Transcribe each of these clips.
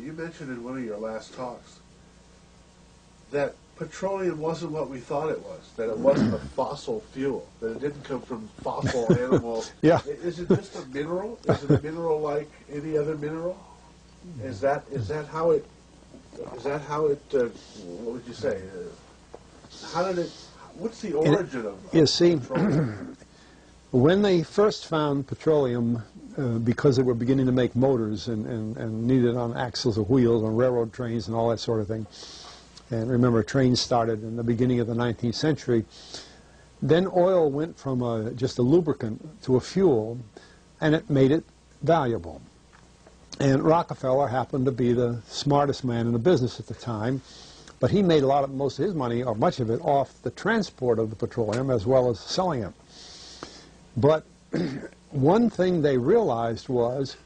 you mentioned in one of your last talks that petroleum wasn't what we thought it was, that it wasn't a fossil fuel, that it didn't come from fossil animals. Yeah. Is it just a mineral? Is it a mineral like any other mineral? Is that how it, what would you say? What's the origin of You see, petroleum? when they first found petroleum, because they were beginning to make motors and needed on axles of wheels on railroad trains and all that sort of thing, and remember trains started in the beginning of the 19th century, then oil went from just a lubricant to a fuel, and it made it valuable. And Rockefeller happened to be the smartest man in the business at the time, but he made most of his money, or much of it, off the transport of the petroleum as well as selling it. But one thing they realized was,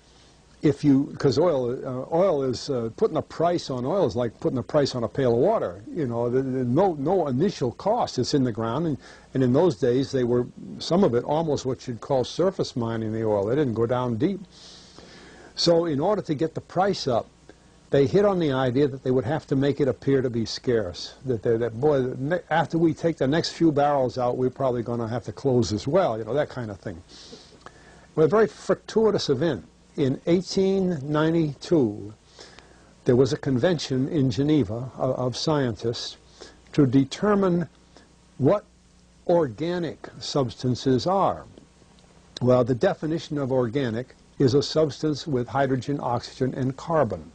because oil is putting a price on oil is like putting a price on a pail of water. You know, no initial cost. It's in the ground, and in those days they were, some of it, almost what you'd call surface mining the oil. They didn't go down deep. So in order to get the price up, they hit on the idea that they would have to make it appear to be scarce. That boy, after we take the next few barrels out, we're probably going to have to close as well, you know, that kind of thing. Well, a very fortuitous event. In 1892, there was a convention in Geneva of scientists to determine what organic substances are. Well, the definition of organic is a substance with hydrogen, oxygen, and carbon.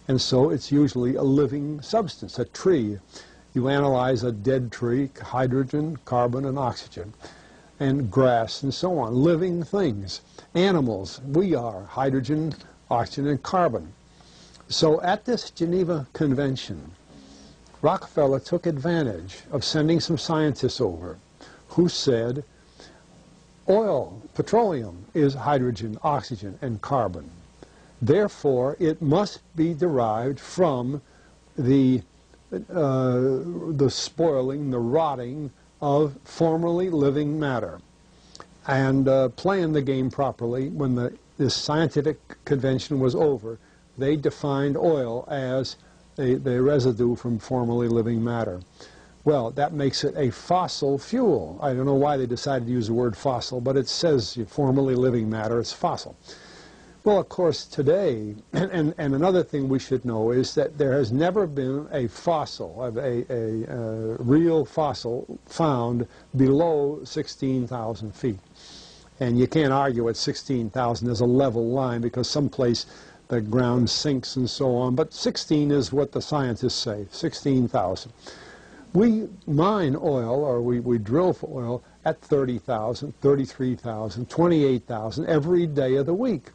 And so it's usually a living substance, a tree. You analyze a dead tree, hydrogen, carbon, and oxygen, and grass and so on, living things. Animals, we are hydrogen, oxygen, and carbon. So at this Geneva Convention, Rockefeller took advantage of sending some scientists over who said, oil, petroleum, is hydrogen, oxygen, and carbon. Therefore, it must be derived from the spoiling, the rotting of formerly living matter. And playing the game properly, when this scientific convention was over, they defined oil as the residue from formerly living matter. Well, that makes it a fossil fuel. I don't know why they decided to use the word fossil, but it says formerly living matter, it's fossil. Well, of course, today, and another thing we should know is that there has never been a fossil, a real fossil, found below 16,000 feet. And you can't argue at 16,000 as a level line because someplace the ground sinks and so on. But 16 is what the scientists say, 16,000. We mine oil, or we drill for oil, at 30,000, 33,000, 28,000 every day of the week.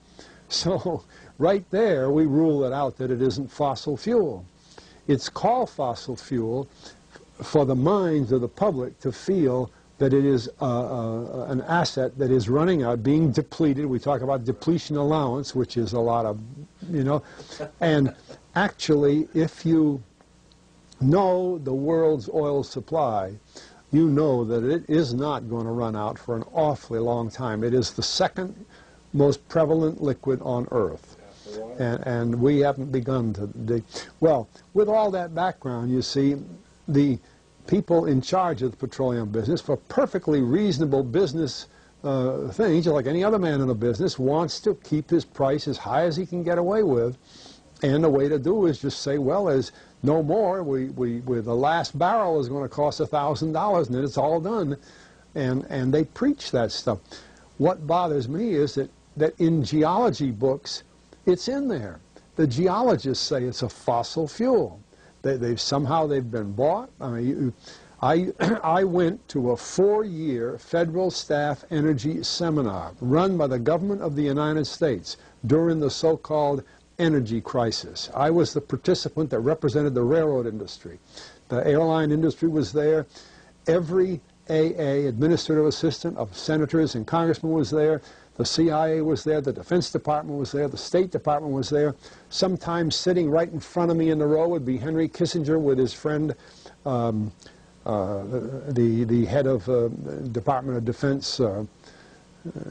So right there we rule it out that it isn't fossil fuel. It's called fossil fuel for the minds of the public to feel that it is an asset that is running out, being depleted. We talk about depletion allowance, which is a lot of, you know. And actually, if you know the world's oil supply, you know that it is not going to run out for an awfully long time. It is the second most prevalent liquid on Earth. And we haven't begun to dig. Well, with all that background, you see, the people in charge of the petroleum business, for perfectly reasonable business things, like any other man in a business, wants to keep his price as high as he can get away with. And the way to do is just say, well, there's no more. The last barrel is going to cost $1,000, and then it's all done. And they preach that stuff. What bothers me is that in geology books, it's in there. The geologists say it's a fossil fuel. Somehow they've been bought. I mean, I went to a 4-year federal staff energy seminar run by the government of the United States during the so-called energy crisis. I was the participant that represented the railroad industry. The airline industry was there. Every AA, administrative assistant of senators and congressmen, was there. The CIA was there, the Defense Department was there, the State Department was there. Sometimes sitting right in front of me in the row would be Henry Kissinger with his friend, the head of Department of Defense,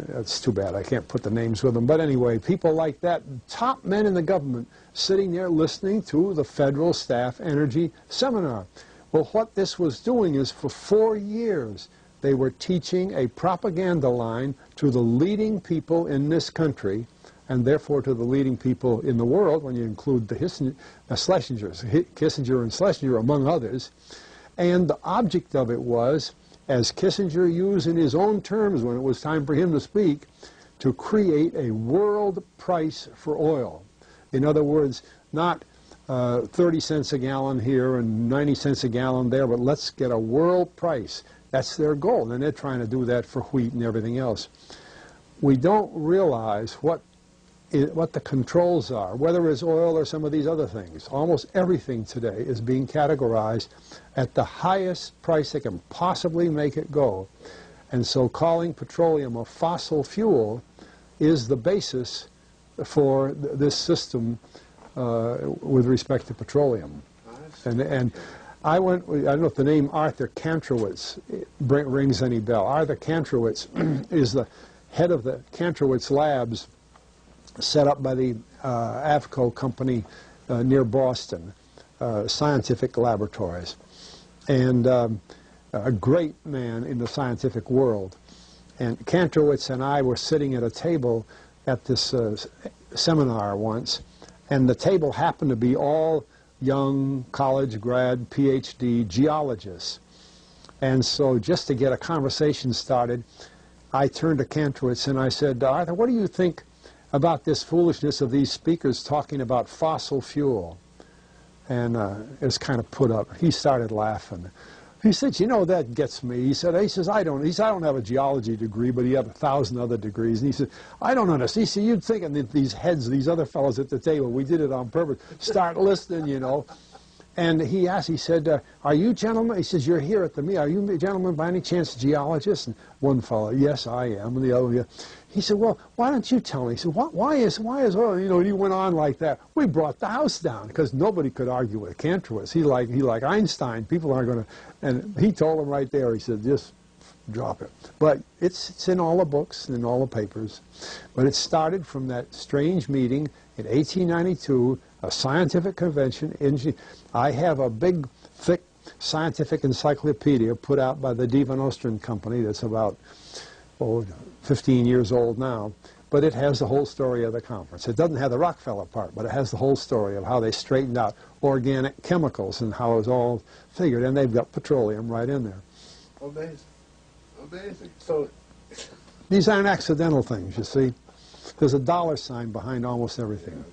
It's too bad I can't put the names with them. But anyway, people like that, top men in the government, sitting there listening to the Federal Staff Energy Seminar. Well, what this was doing is for 4 years, they were teaching a propaganda line to the leading people in this country, and therefore to the leading people in the world, when you include the Schlesingers, Kissinger and Schlesinger, among others. And the object of it was, as Kissinger used in his own terms when it was time for him to speak, to create a world price for oil. In other words, not 30 cents a gallon here and 90 cents a gallon there, but let's get a world price. That's their goal, and they're trying to do that for wheat and everything else. We don't realize what the controls are, whether it's oil or some of these other things. Almost everything today is being categorized at the highest price they can possibly make it go. And so calling petroleum a fossil fuel is the basis for this system with respect to petroleum. And I don't know if the name Arthur Kantrowitz rings any bell. Arthur Kantrowitz is the head of the Kantrowitz Labs, set up by the AVCO company near Boston, scientific laboratories, and a great man in the scientific world. And Kantrowitz and I were sitting at a table at this seminar once, and the table happened to be all young college grad, PhD geologists. And so just to get a conversation started, I turned to Kantrowitz and I said, Arthur, what do you think about this foolishness of these speakers talking about fossil fuel? And it was kind of put up. He started laughing. He said, you know, that gets me. He says, I don't have a geology degree, but he had 1,000 other degrees. And he said, I don't understand. He said, you'd think that these heads, these other fellows at the table, we did it on purpose, start listening, you know. And he asked, he said, are you gentlemen, he says, you're here at the meeting, are you gentlemen by any chance geologists? And one fellow, yes, I am. And the other, yeah. He said, well, why don't you tell me? He said, why is oil, you know, and he went on like that. We brought the house down because nobody could argue with Kantrowitz. He like Einstein. People aren't going to, and he told him right there, he said, just drop it. But it's in all the books and in all the papers. But it started from that strange meeting in 1892, a scientific convention. I have a big, thick scientific encyclopedia put out by the Divan Ostrin Company that's about 15 years old now, but it has the whole story of the conference. It doesn't have the Rockefeller part, but it has the whole story of how they straightened out organic chemicals and how it was all figured, and they've got petroleum right in there. Amazing. Amazing. So these aren't accidental things, you see. There's a dollar sign behind almost everything.